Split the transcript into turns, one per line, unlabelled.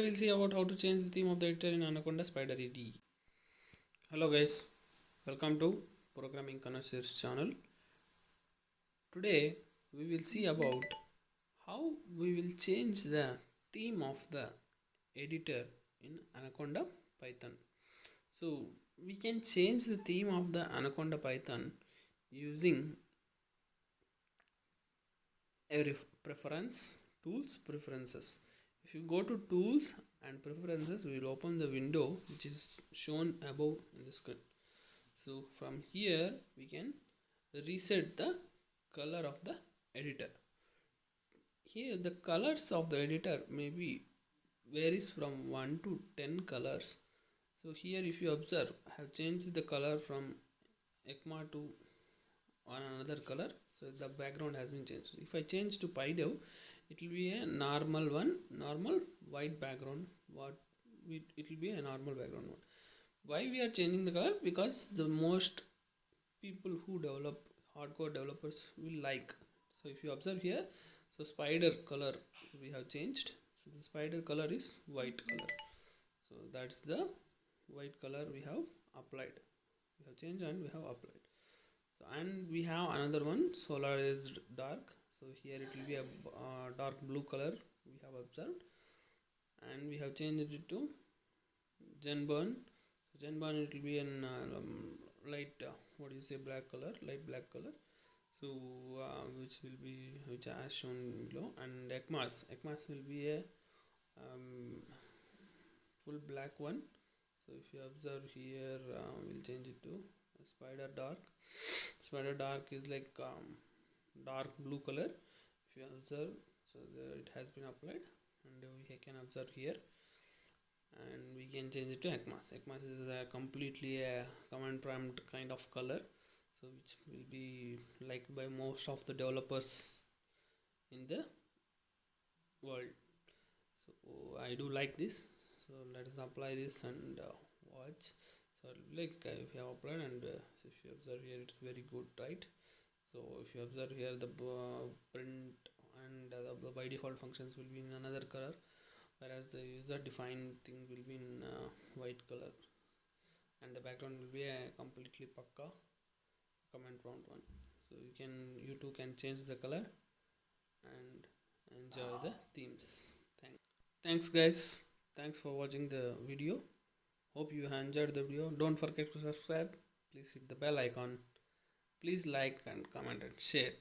we'll see about how to change the theme of the editor in Anaconda Spider AD. Hello guys, welcome to Programming Connoisseurs channel. Today we will see about how we will change the theme of the editor in Anaconda Python. So we can change the theme of the Anaconda Python using a preference, tools, preferences. If you go to tools and preferences, we will open the window which is shown above in the screen. So from here we can reset the color of the editor. Here the colors of the editor may be varies from 1 to 10 colors. So here if you observe, I have changed the color from ECMA to another color, so the background has been changed. If I change to PyDev, it will be a normal white background. It will be a normal background one. Why we are changing the color? Because the most people who develop, hardcore developers, will like. So if you observe here, so spider color we have changed. So the spider color is white color. So that's the white color we have applied. We have changed and we have applied. So and we have another one, solar is dark. So here it will be a dark blue color we have observed, and we have changed it to Genburn. So Genburn it will be an light black color, light black color. So which as shown below, and ECMAS will be a full black one. So if you observe here, we'll change it to spider dark. Spider dark is like dark blue color. If you observe, so it has been applied, and we can observe here, and we can change it to ECMAS. ECMAS is completely a command prompt kind of color, so which will be liked by most of the developers in the world. So I do like this. So let us apply this and watch. So like if you have applied, and if you observe here, it's very good, right? So if you observe here, the print and the by default functions will be in another color, whereas the user defined thing will be in white color, and the background will be a completely pakka command prompt one. So you too can change the color and enjoy the themes. Thanks guys, thanks for watching the video. Hope you enjoyed the video. Don't forget to subscribe. Please hit the bell icon. Please like and comment and share.